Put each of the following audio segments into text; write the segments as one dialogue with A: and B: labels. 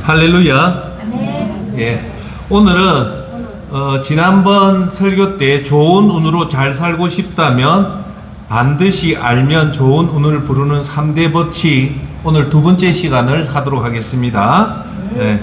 A: 할렐루야. 예. 오늘은 지난번 설교 때 좋은 운으로 잘 살고 싶다면 반드시 알면 좋은 운을 부르는 3대 법칙, 오늘 두 번째 시간을 하도록 하겠습니다. 예.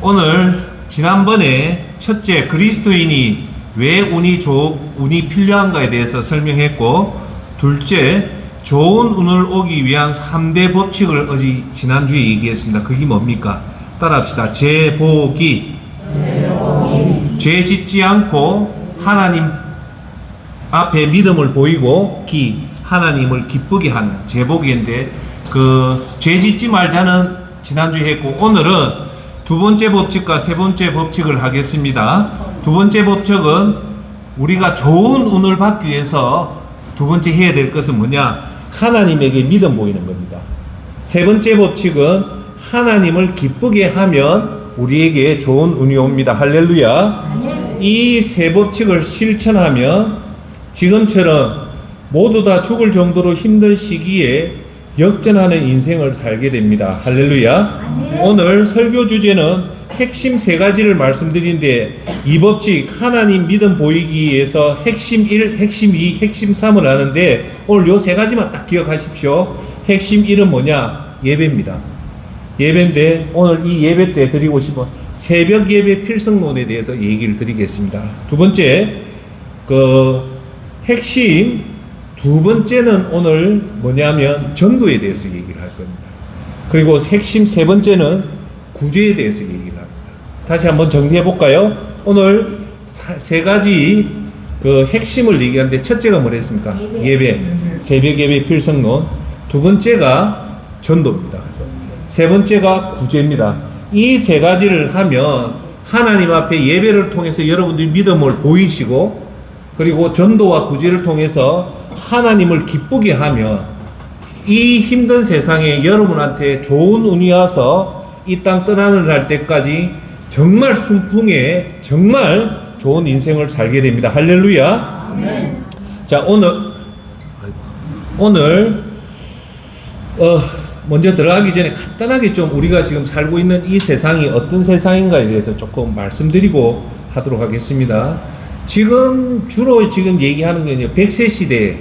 A: 오늘 지난번에 첫째, 그리스도인이 왜 운이 필요한가에 대해서 설명했고, 둘째, 좋은 운을 오기 위한 3대 법칙을 지난주에 얘기했습니다. 그게 뭡니까? 따라합시다. 제복이. 죄 짓지 않고 하나님 앞에 믿음을 보이고, 하나님을 기쁘게 하는 제복인데, 죄 짓지 말자는 지난주에 했고, 오늘은 두 번째 법칙과 세 번째 법칙을 하겠습니다. 두 번째 법칙은 우리가 좋은 운을 받기 위해서 두 번째 해야 될 것은 뭐냐? 하나님에게 믿음 보이는 겁니다. 세 번째 법칙은 하나님을 기쁘게 하면 우리에게 좋은 운이 옵니다. 할렐루야. 이 세 법칙을 실천하면 지금처럼 모두 다 죽을 정도로 힘든 시기에 역전하는 인생을 살게 됩니다. 할렐루야. 오늘 설교 주제는 핵심 세 가지를 말씀드린데, 이 법칙 하나님 믿음 보이기 위해서 핵심 1, 핵심 2, 핵심 3을 하는데, 오늘 요 세 가지만 딱 기억하십시오. 핵심 1은 뭐냐? 예배입니다. 예배인데, 오늘 이 예배 때 드리고 싶은 새벽 예배 필승론에 대해서 얘기를 드리겠습니다. 두 번째, 핵심 두 번째는 오늘 뭐냐면 전도에 대해서 얘기를 할 겁니다. 그리고 핵심 세 번째는 구제에 대해서 얘기를 합니다. 다시 한번 정리해 볼까요? 오늘 세 가지 핵심을 얘기하는데, 첫째가 뭐랬습니까? 예배, 새벽 예배 필승론. 두 번째가 전도입니다. 세 번째가 구제입니다. 이 세 가지를 하면 하나님 앞에 예배를 통해서 여러분들이 믿음을 보이시고, 그리고 전도와 구제를 통해서 하나님을 기쁘게 하면 이 힘든 세상에 여러분한테 좋은 운이 와서 이 땅 떠나는 날 때까지 정말 순풍에 정말 좋은 인생을 살게 됩니다. 할렐루야. 아멘. 자, 오늘 먼저 들어가기 전에 간단하게 좀 우리가 지금 살고 있는 이 세상이 어떤 세상인가에 대해서 조금 말씀드리고 하도록 하겠습니다. 주로 얘기하는 게 100세 시대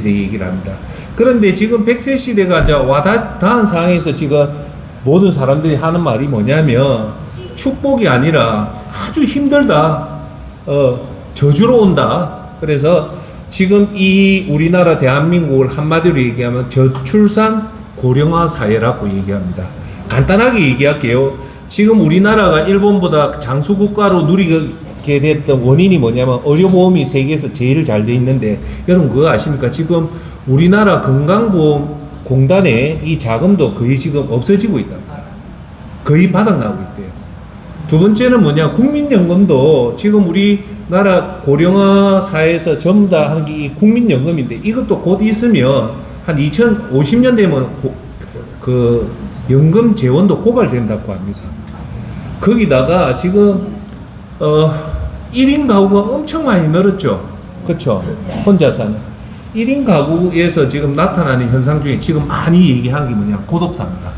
A: 얘기를 합니다. 그런데 지금 100세 시대가 이제 와닿은 상황에서 지금 모든 사람들이 하는 말이 뭐냐면, 축복이 아니라 아주 힘들다, 저주로 온다. 그래서 지금 이 우리나라 대한민국을 한마디로 얘기하면 저출산 고령화 사회라고 얘기합니다. 간단하게 얘기할게요. 지금 우리나라가 일본보다 장수국가로 누리게 됐던 원인이 뭐냐면, 의료보험이 세계에서 제일 잘 돼 있는데, 여러분 그거 아십니까? 지금 우리나라 건강보험공단의 이 자금도 거의 지금 없어지고 있답니다. 거의 바닥나고 있대요. 두 번째는 뭐냐? 국민연금도 지금 우리나라 고령화 사회에서 전부 다 하는 게 이 국민연금인데, 이것도 곧 있으면 한 2050년 되면 연금 재원도 고갈된다고 합니다. 거기다가 지금 1인 가구가 엄청 많이 늘었죠. 그렇죠? 혼자 사는 1인 가구에서 지금 나타나는 현상 중에 지금 많이 얘기하는 게 뭐냐? 고독사입니다.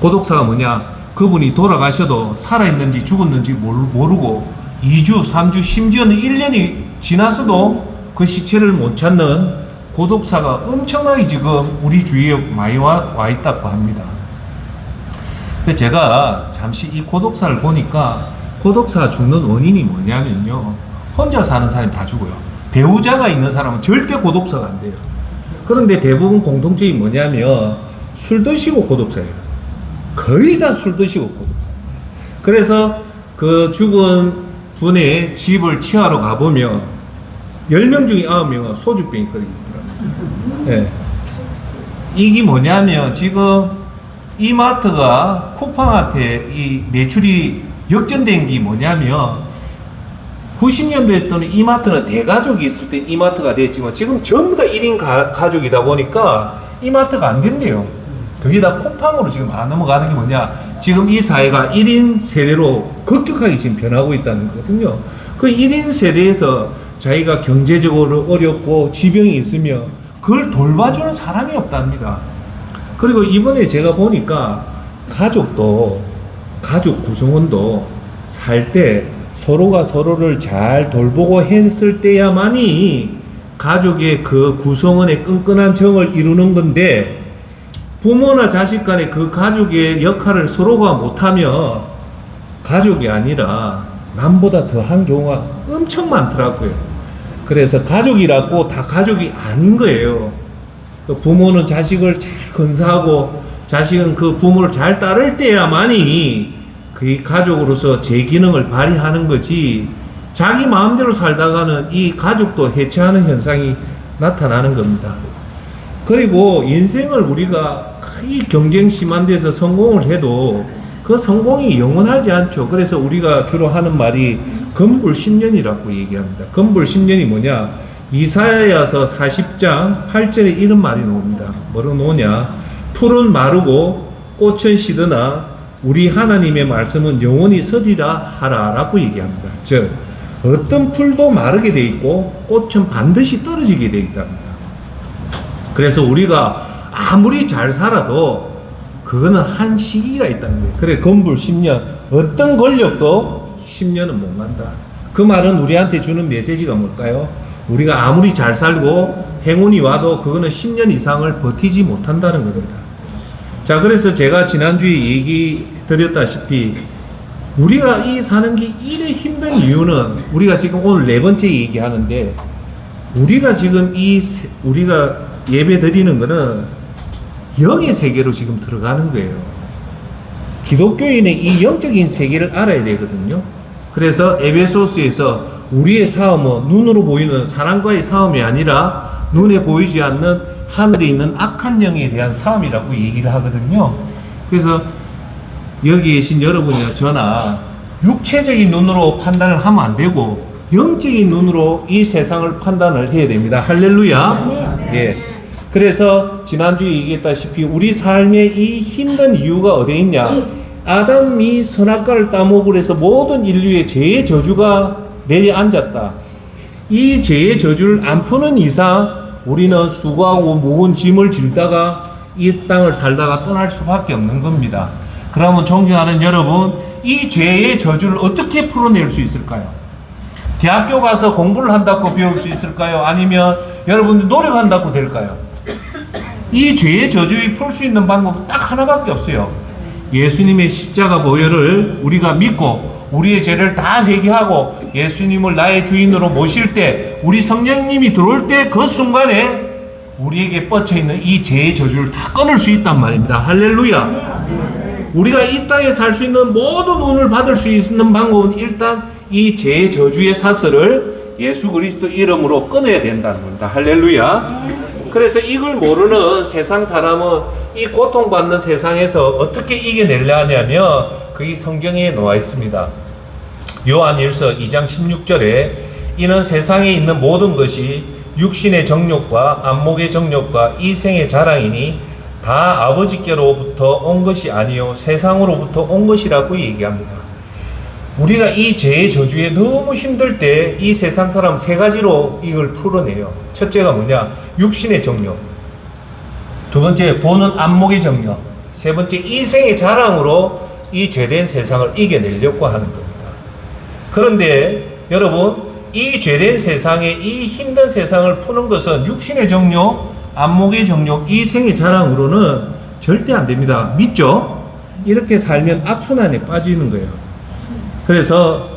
A: 고독사가 뭐냐? 그분이 돌아가셔도 살아있는지 죽었는지 모르고 2주, 3주, 심지어는 1년이 지났어도 그 시체를 못 찾는 고독사가 엄청나게 지금 우리 주위에 많이 와 있다고 합니다. 제가 잠시 이 고독사를 보니까, 고독사가 죽는 원인이 뭐냐면요, 혼자 사는 사람이 다 죽어요. 배우자가 있는 사람은 절대 고독사가 안 돼요. 그런데 대부분 공통점이 뭐냐면 술 드시고 고독사예요. 거의 다 술 드시고 고독사입니다. 그래서 그 죽은 분의 집을 취하러 가보면 10명 중에 9명은 소주병이 거기 있더라고요. 네. 이게 뭐냐면, 지금 이마트가 쿠팡한테 이 매출이 역전된 게 뭐냐면, 90년대 때는 이마트는 대가족이 있을 때 이마트가 됐지만, 지금 전부 다 1인 가족이다 보니까 이마트가 안 된대요. 그게 다 쿠팡으로 지금 안 넘어가는 게 뭐냐? 지금 이 사회가 1인 세대로 급격하게 지금 변하고 있다는 거거든요. 그 1인 세대에서 자기가 경제적으로 어렵고 지병이 있으면 그걸 돌봐주는 사람이 없답니다. 그리고 이번에 제가 보니까 가족도 가족 구성원도 살 때 서로가 서로를 잘 돌보고 했을 때야만이 가족의 그 구성원의 끈끈한 정을 이루는 건데, 부모나 자식 간의 그 가족의 역할을 서로가 못하면 가족이 아니라 남보다 더한 경우가 엄청 많더라고요. 그래서 가족이라고 다 가족이 아닌 거예요. 부모는 자식을 잘 건사하고 자식은 그 부모를 잘 따를 때야만이 그 가족으로서 제 기능을 발휘하는 거지, 자기 마음대로 살다가는 이 가족도 해체하는 현상이 나타나는 겁니다. 그리고 인생을 우리가 이 경쟁 심한 데서 성공을 해도 그 성공이 영원하지 않죠. 그래서 우리가 주로 하는 말이 건불 10년이라고 얘기합니다. 건불 10년이 뭐냐? 이사야서 40장 8절에 이런 말이 나옵니다. 뭐로 나오냐? 풀은 마르고 꽃은 시드나 우리 하나님의 말씀은 영원히 서리라 하라라고 얘기합니다. 즉 어떤 풀도 마르게 돼 있고 꽃은 반드시 떨어지게 돼 있답니다. 그래서 우리가 아무리 잘 살아도 그거는 한 시기가 있다는 거예요. 그래 건불 10년, 어떤 권력도 10년은 못 간다. 그 말은 우리한테 주는 메시지가 뭘까요? 우리가 아무리 잘 살고 행운이 와도 그거는 10년 이상을 버티지 못한다는 겁니다. 자, 그래서 제가 지난주에 얘기 드렸다시피 우리가 이 사는 게 이래 힘든 이유는, 우리가 지금 오늘 4번째 얘기하는데, 우리가 지금 우리가 예배 드리는 거는 영의 세계로 지금 들어가는 거예요. 기독교인의 이 영적인 세계를 알아야 되거든요. 그래서 에베소스에서 우리의 싸움은 눈으로 보이는 사람과의 싸움이 아니라 눈에 보이지 않는 하늘에 있는 악한 영에 대한 싸움이라고 얘기를 하거든요. 그래서 여기 계신 여러분이나 저나 육체적인 눈으로 판단을 하면 안 되고 영적인 눈으로 이 세상을 판단을 해야 됩니다. 할렐루야. 예. 그래서 지난주에 얘기했다시피 우리 삶의 이 힘든 이유가 어디에 있냐? 아담이 선악과를 따먹으려 해서 모든 인류의 죄의 저주가 내려앉았다. 이 죄의 저주를 안 푸는 이상 우리는 수고하고 무거운 짐을 질다가 이 땅을 살다가 떠날 수밖에 없는 겁니다. 그러면 존경하는 여러분, 이 죄의 저주를 어떻게 풀어낼 수 있을까요? 대학교 가서 공부를 한다고 배울 수 있을까요? 아니면 여러분들 노력한다고 될까요? 이 죄의 저주를 풀 수 있는 방법은 딱 하나밖에 없어요. 예수님의 십자가 보혈을 우리가 믿고 우리의 죄를 다 회개하고 예수님을 나의 주인으로 모실 때, 우리 성령님이 들어올 때 그 순간에 우리에게 뻗쳐있는 이 죄의 저주를 다 끊을 수 있단 말입니다. 할렐루야. 우리가 이 땅에 살 수 있는 모든 운을 받을 수 있는 방법은 일단 이 죄의 저주의 사슬을 예수 그리스도 이름으로 끊어야 된다는 겁니다. 할렐루야. 그래서 이걸 모르는 세상 사람은 이 고통받는 세상에서 어떻게 이겨내려 하냐면 그게 성경에 나와 있습니다. 요한일서 2장 16절에 이는 세상에 있는 모든 것이 육신의 정욕과 안목의 정욕과 이생의 자랑이니 다 아버지께로부터 온 것이 아니요 세상으로부터 온 것이라고 얘기합니다. 우리가 이 죄의 저주에 너무 힘들 때 이 세상 사람 3가지로 이걸 풀어내요. 첫째가 뭐냐? 육신의 정욕. 두 번째, 보는 안목의 정욕. 세 번째, 이생의 자랑으로 이 죄된 세상을 이겨내려고 하는 겁니다. 그런데 여러분, 이 죄된 세상에, 이 힘든 세상을 푸는 것은 육신의 정욕, 안목의 정욕, 이생의 자랑으로는 절대 안 됩니다. 믿죠? 이렇게 살면 악순환에 빠지는 거예요. 그래서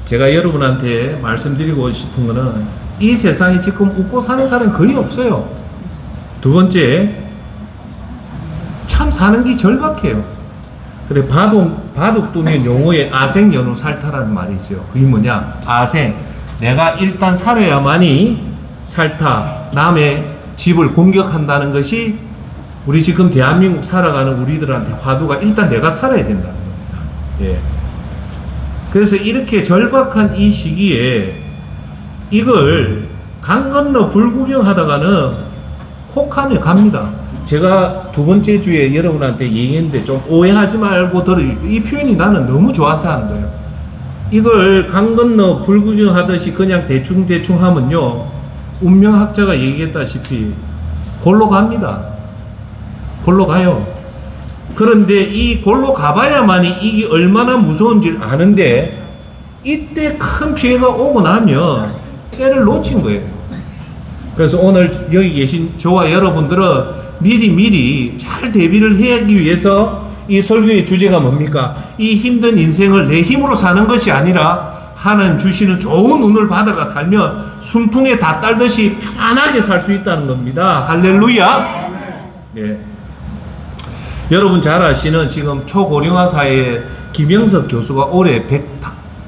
A: 제가 여러분한테 말씀드리고 싶은 거는 이 세상에 지금 웃고 사는 사람이 거의 없어요. 두 번째, 참 사는 게 절박해요. 그래, 바둑 두면 용어에 아생연후살타라는 말이 있어요. 그게 뭐냐? 아생, 내가 일단 살아야만이 살타, 남의 집을 공격한다는 것이 우리 지금 대한민국 살아가는 우리들한테 화두가 일단 내가 살아야 된다는 겁니다. 예. 그래서 이렇게 절박한 이 시기에 이걸 강 건너 불구경 하다가는 혹하며 갑니다. 제가 두 번째 주에 여러분한테 얘기했는데 좀 오해하지 말고 들으세요. 이 표현이 나는 너무 좋아서 하는 거예요. 이걸 강 건너 불구경 하듯이 그냥 대충 하면요, 운명학자가 얘기했다시피 골로 갑니다. 골로 가요. 그런데 이 골로 가봐야만이 이게 얼마나 무서운지 아는데 이때 큰 피해가 오고 나면 때를 놓친 거예요. 그래서 오늘 여기 계신 저와 여러분들은 미리 잘 대비를 하기 위해서 이 설교의 주제가 뭡니까? 이 힘든 인생을 내 힘으로 사는 것이 아니라 하나님 주시는 좋은 운을 받아가 살면 순풍에 다 딸듯이 편안하게 살 수 있다는 겁니다. 할렐루야. 예. 여러분 잘 아시는 지금 초고령화 사회의 김영석 교수가 올해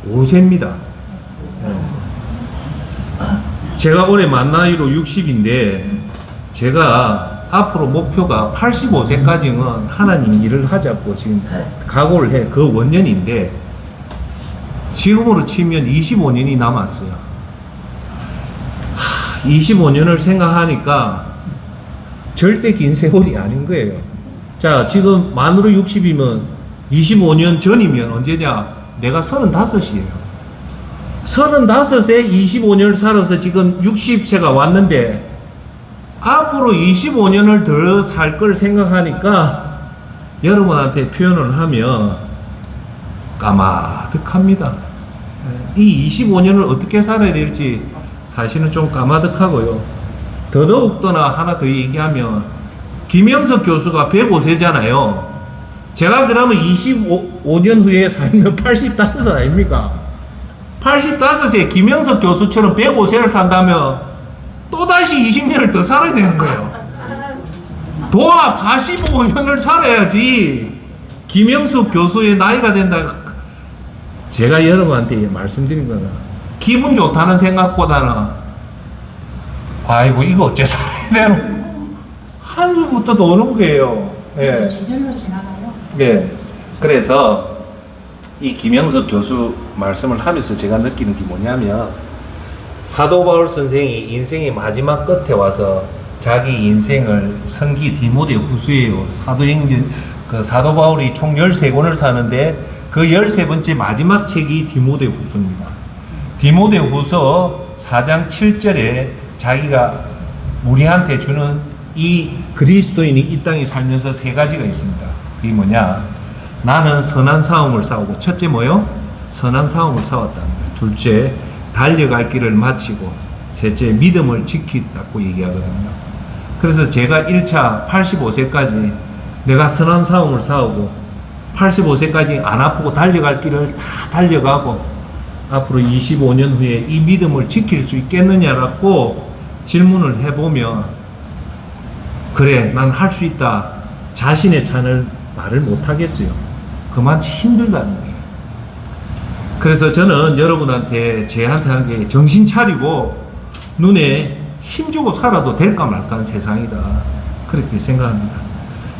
A: 105세입니다. 제가 올해 만 나이로 60인데 제가 앞으로 목표가 85세까지는 하나님 일을 하자고 지금 각오를 해. 그 원년인데 지금으로 치면 25년이 남았어요. 25년을 생각하니까 절대 긴 세월이 아닌 거예요. 자, 지금 만으로 60이면 25년 전이면 언제냐? 내가 35이에요. 35세 25년을 살아서 지금 60세가 왔는데 앞으로 25년을 더 살 걸 생각하니까 여러분한테 표현을 하면 까마득합니다. 이 25년을 어떻게 살아야 될지 사실은 좀 까마득하고요. 더더욱더나 하나 더 얘기하면 김영석 교수가 105세잖아요. 제가 그러면 25년 후에 살면 85세 아닙니까? 85세 김영석 교수처럼 105세를 산다면 또다시 20년을 더 살아야 되는 거예요. 도합 45년을 살아야지 김영석 교수의 나이가 된다. 제가 여러분한테 말씀드린 거는 기분 좋다는 생각보다는 아이고 이거 어째 살아야 되노? 한숨부터 도는 거예요. 예.
B: 지절로 지나가요.
A: 예. 그래서 이 김영석 교수 말씀을 하면서 제가 느끼는 게 뭐냐면 사도 바울 선생이 인생의 마지막 끝에 와서 자기 인생을 성기 디모데 후서예요. 사도 바울이 총 13권을 사는데 그 13번째 마지막 책이 디모데 후서입니다. 디모데 후서 4장 7절에 자기가 우리한테 주는 이 그리스도인이 이 땅에 살면서 세 가지가 있습니다. 그게 뭐냐? 나는 선한 싸움을 싸우고, 첫째 뭐요? 선한 싸움을 싸웠다는 거예요. 둘째, 달려갈 길을 마치고, 셋째, 믿음을 지켰다고 얘기하거든요. 그래서 제가 1차 85세까지 내가 선한 싸움을 싸우고 85세까지 안 아프고 달려갈 길을 다 달려가고 앞으로 25년 후에 이 믿음을 지킬 수 있겠느냐라고 질문을 해보면 그래, 난 할 수 있다. 자신의 찬을 말을 못하겠어요. 그만치 힘들다는 거예요. 그래서 저는 여러분한테, 제한테 하는 게 정신 차리고 눈에 힘주고 살아도 될까 말까한 세상이다. 그렇게 생각합니다.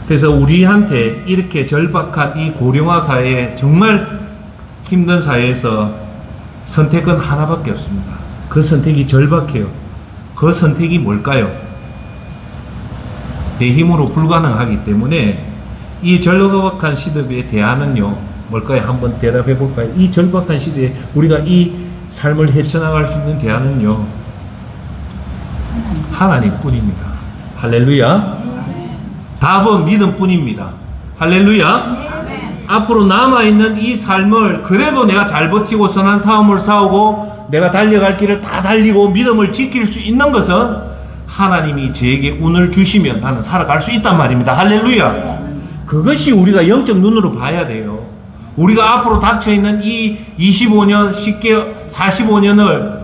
A: 그래서 우리한테 이렇게 절박한 이 고령화 사회에 정말 힘든 사회에서 선택은 하나밖에 없습니다. 그 선택이 절박해요. 그 선택이 뭘까요? 내 힘으로 불가능하기 때문에 이 절박한 시대의 대안은요, 뭘까요? 한번 대답해 볼까요? 이 절박한 시대에 우리가 이 삶을 헤쳐나갈 수 있는 대안은요, 하나님뿐입니다. 할렐루야. 답은 믿음뿐입니다. 할렐루야. 앞으로 남아있는 이 삶을 그래도 내가 잘 버티고 선한 싸움을 싸우고 내가 달려갈 길을 다 달리고 믿음을 지킬 수 있는 것은 하나님이 저에게 운을 주시면 나는 살아갈 수 있단 말입니다. 할렐루야. 그것이 우리가 영적 눈으로 봐야 돼요. 우리가 앞으로 닥쳐있는 이 25년, 쉽게 45년을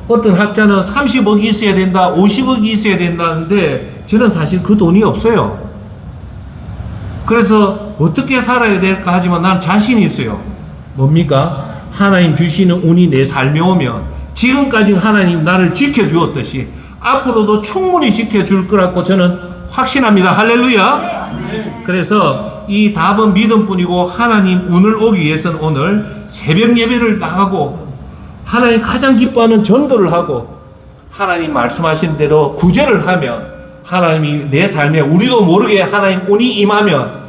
A: 어떤 학자는 30억이 있어야 된다, 50억이 있어야 된다는데 저는 사실 그 돈이 없어요. 그래서 어떻게 살아야 될까 하지만 나는 자신이 있어요. 뭡니까? 하나님 주시는 운이 내 삶에 오면 지금까지 하나님 나를 지켜주었듯이 앞으로도 충분히 지켜줄 거라고 저는 확신합니다. 할렐루야. 그래서 이 답은 믿음뿐이고 하나님 운을 오기 위해서는 오늘 새벽 예배를 나가고 하나님 가장 기뻐하는 전도를 하고 하나님 말씀하신 대로 구제를 하면 하나님이 내 삶에 우리도 모르게 하나님 운이 임하면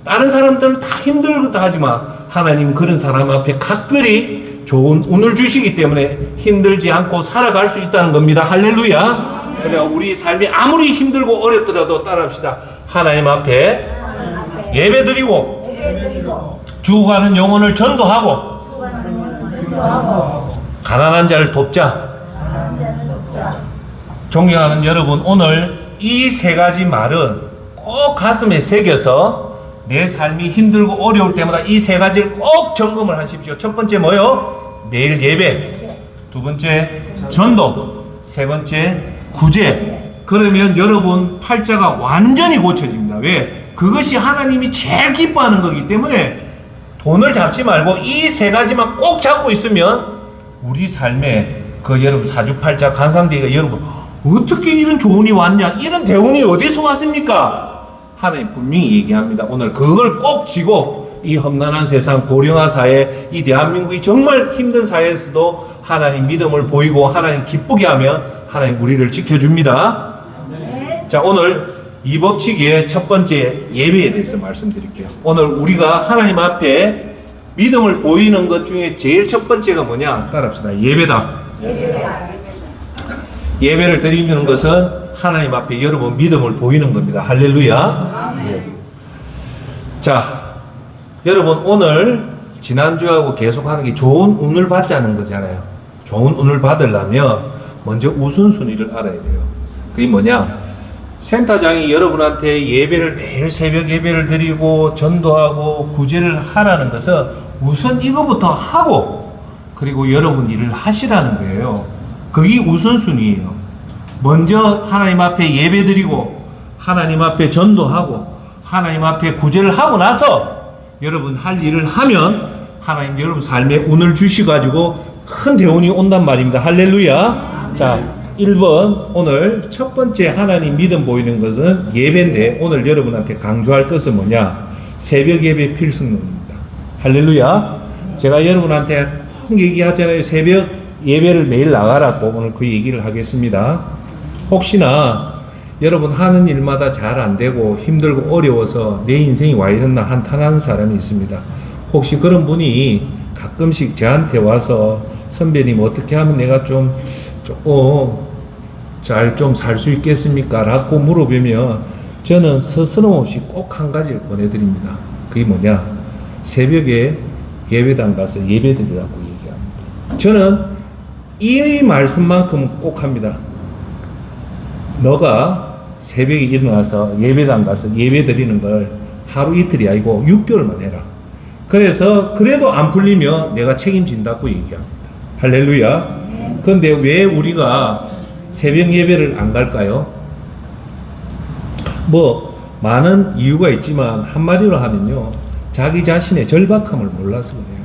A: 다른 사람들은 다 힘들다 하지만 하나님 그런 사람 앞에 각별히 좋은 운을 주시기 때문에 힘들지 않고 살아갈 수 있다는 겁니다. 할렐루야. 그래 우리 삶이 아무리 힘들고 어렵더라도 따라합시다. 하나님 앞에 예배드리고 죽어가는 영혼을 전도하고 가난한 자를 돕자. 존경하는 여러분, 오늘 이 세 가지 말은 꼭 가슴에 새겨서 내 삶이 힘들고 어려울 때마다 이 세 가지를 꼭 점검을 하십시오. 첫 번째 뭐요? 매일 예배. 두 번째 전도. 세 번째 구제. 그러면 여러분 팔자가 완전히 고쳐집니다. 왜? 그것이 하나님이 제일 기뻐하는 거기 때문에 돈을 잡지 말고 이 세 가지만 꼭 잡고 있으면 우리 삶에 그 여러분 사주팔자 간상대가 여러분 어떻게 이런 조운이 왔냐, 이런 대운이 어디서 왔습니까? 하나님 분명히 얘기합니다. 오늘 그걸 꼭 쥐고 이 험난한 세상 고령화 사회, 이 대한민국이 정말 힘든 사회에서도 하나님 믿음을 보이고 하나님 기쁘게 하면 하나님 우리를 지켜줍니다. 자, 오늘 이 법칙의 첫 번째 예배에 대해서 말씀드릴게요. 오늘 우리가 하나님 앞에 믿음을 보이는 것 중에 제일 첫 번째가 뭐냐? 따라합시다. 예배다. 예배를 드리는 것은 하나님 앞에 여러분 믿음을 보이는 겁니다. 할렐루야. 네. 자, 여러분 오늘 지난주하고 계속하는 게 좋은 운을 받자는 거잖아요. 좋은 운을 받으려면 먼저 우선순위를 알아야 돼요. 그게 뭐냐? 센터장이 여러분한테 예배를 매일 새벽 예배를 드리고 전도하고 구제를 하라는 것은 우선 이거부터 하고 그리고 여러분 일을 하시라는 거예요. 그게 우선순위예요. 먼저 하나님 앞에 예배 드리고 하나님 앞에 전도하고 하나님 앞에 구제를 하고 나서 여러분 할 일을 하면 하나님 여러분 삶에 운을 주시가지고 큰 대운이 온단 말입니다. 할렐루야. 자, 1번 오늘 첫 번째 하나님 믿음 보이는 것은 예배인데 오늘 여러분한테 강조할 것은 뭐냐? 새벽 예배 필승론입니다. 할렐루야. 제가 여러분한테 꼭 얘기하잖아요. 새벽 예배를 매일 나가라고. 오늘 그 얘기를 하겠습니다. 혹시나 여러분 하는 일마다 잘 안 되고 힘들고 어려워서 내 인생이 와 이랬나 한탄하는 사람이 있습니다. 혹시 그런 분이 가끔씩 저한테 와서 선배님 어떻게 하면 내가 조금 잘 좀 살 수 있겠습니까? 라고 물어보면 저는 서스럼없이 꼭 한 가지를 보내드립니다. 그게 뭐냐? 새벽에 예배당 가서 예배드리라고 얘기합니다. 저는 이 말씀만큼 꼭 합니다. 너가 새벽에 일어나서 예배당 가서 예배드리는 걸 하루 이틀이 아니고 6개월만 해라. 그래서 그래도 안 풀리면 내가 책임진다고 얘기합니다. 할렐루야. 그런데 왜 우리가 새벽 예배를 안 갈까요? 뭐 많은 이유가 있지만 한마디로 하면요, 자기 자신의 절박함을 몰라서 그래요.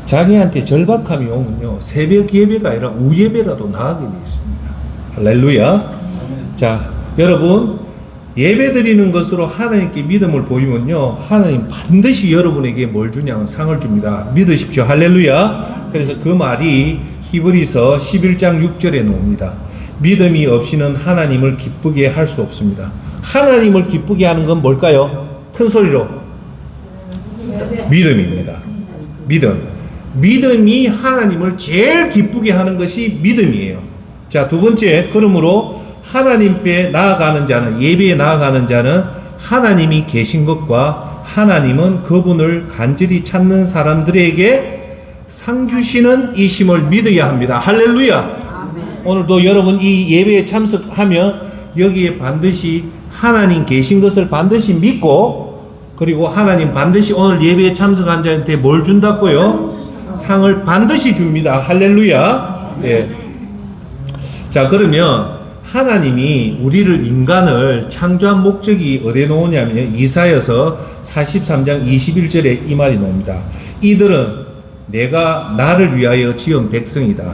A: 자기한테 절박함이 오면요, 새벽 예배가 아니라 우예배라도 나가게 되어 있습니다. 할렐루야. 자, 여러분 예배 드리는 것으로 하나님께 믿음을 보이면요, 하나님 반드시 여러분에게 뭘 주냐면 상을 줍니다. 믿으십시오. 할렐루야. 그래서 그 말이 히브리서 11장 6절에 나옵니다. 믿음이 없이는 하나님을 기쁘게 할 수 없습니다. 하나님을 기쁘게 하는 건 뭘까요? 큰 소리로. 믿음입니다. 믿음이 하나님을 제일 기쁘게 하는 것이 믿음이에요. 자, 두 번째, 그러므로 하나님 앞에 나아가는 자는, 예배에 나아가는 자는 하나님이 계신 것과 하나님은 그분을 간절히 찾는 사람들에게 상 주시는 이심을 믿어야 합니다. 할렐루야. 오늘도 여러분 이 예배에 참석하면 여기에 반드시 하나님 계신 것을 반드시 믿고, 그리고 하나님 반드시 오늘 예배에 참석한 자한테 뭘 준다고요? 상을 반드시 줍니다. 할렐루야. 예. 자, 그러면 하나님이 우리를 인간을 창조한 목적이 어디에 나오냐면 이사야서 43장 21절에 이 말이 나옵니다. 이들은 내가 나를 위하여 지은 백성이다.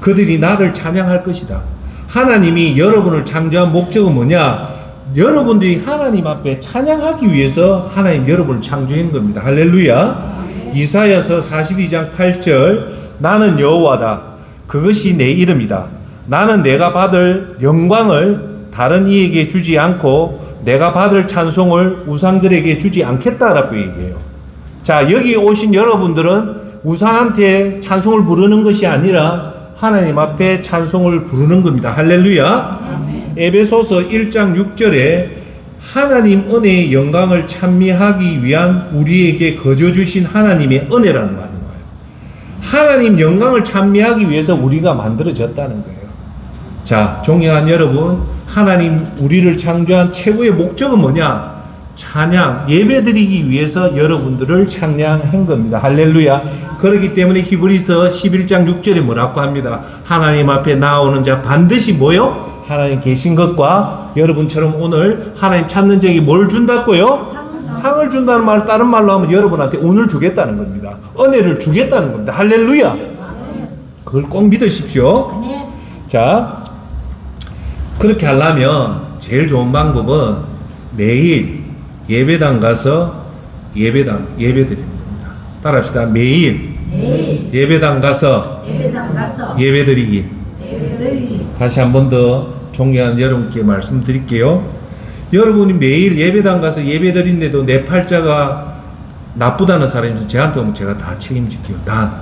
A: 그들이 나를 찬양할 것이다. 하나님이 여러분을 창조한 목적은 뭐냐? 여러분들이 하나님 앞에 찬양하기 위해서 하나님 여러분을 창조한 겁니다. 할렐루야. 이사야서 42장 8절, 나는 여호와다. 그것이 내 이름이다. 나는 내가 받을 영광을 다른 이에게 주지 않고 내가 받을 찬송을 우상들에게 주지 않겠다라고 얘기해요. 자, 여기 오신 여러분들은 우상한테 찬송을 부르는 것이 아니라 하나님 앞에 찬송을 부르는 겁니다. 할렐루야. 에베소서 1장 6절에 하나님 은혜의 영광을 찬미하기 위한 우리에게 거저 주신 하나님의 은혜라는 말인 거예요. 하나님 영광을 찬미하기 위해서 우리가 만들어졌다는 거예요. 자, 존경하는 여러분, 하나님 우리를 창조한 최고의 목적은 뭐냐? 찬양, 예배드리기 위해서 여러분들을 찬양한 겁니다. 할렐루야. 그렇기 때문에 히브리서 11장 6절에 뭐라고 합니다. 하나님 앞에 나오는 자 반드시 뭐요? 하나님 계신 것과 여러분처럼 오늘 하나님 찾는 자에게 뭘 준다고요? 상을 준다는 말, 다른 말로 하면 여러분한테 운을 주겠다는 겁니다. 은혜를 주겠다는 겁니다. 할렐루야. 그걸 꼭 믿으십시오. 자, 그렇게 하려면 제일 좋은 방법은 매일 예배당 가서 예배 드리는 겁니다. 따라합시다. 매일 예배당 가서 예배 드리기. 다시 한 번 더 존경하는 여러분께 말씀드릴게요. 여러분이 매일 예배당 가서 예배 드린데도 내 팔자가 나쁘다는 사람이 있으면 저한테 오면 제가 다 책임질게요. 단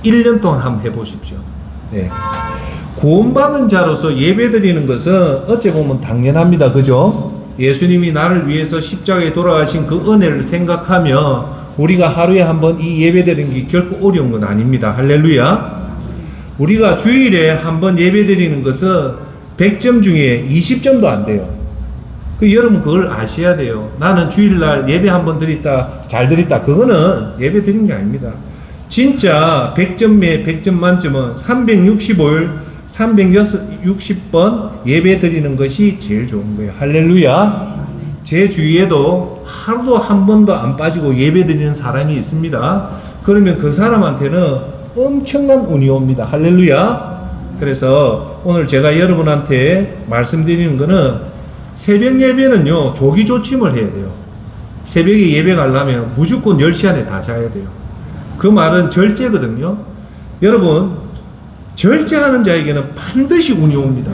A: 1년 동안 한번 해보십시오. 네. 구원받은 자로서 예배 드리는 것은 어찌 보면 당연합니다. 그죠? 예수님이 나를 위해서 십자가에 돌아가신 그 은혜를 생각하며 우리가 하루에 한번 이 예배 드리는 게 결코 어려운 건 아닙니다. 할렐루야. 우리가 주일에 한번 예배 드리는 것은 100점 중에 20점도 안 돼요. 여러분 그걸 아셔야 돼요. 나는 주일날 예배 한번 드렸다, 잘 드렸다. 그거는 예배 드린 게 아닙니다. 진짜 100점에 100점 만점은 365일 360번 예배 드리는 것이 제일 좋은 거예요. 할렐루야. 제 주위에도 하루도 한 번도 안 빠지고 예배 드리는 사람이 있습니다. 그러면 그 사람한테는 엄청난 운이 옵니다. 할렐루야. 그래서 오늘 제가 여러분한테 말씀드리는 거는 새벽 예배는요, 조기 조침을 해야 돼요. 새벽에 예배 가려면 무조건 10시 안에 다 자야 돼요. 그 말은 절제거든요. 여러분, 절제하는 자에게는 반드시 운이 옵니다.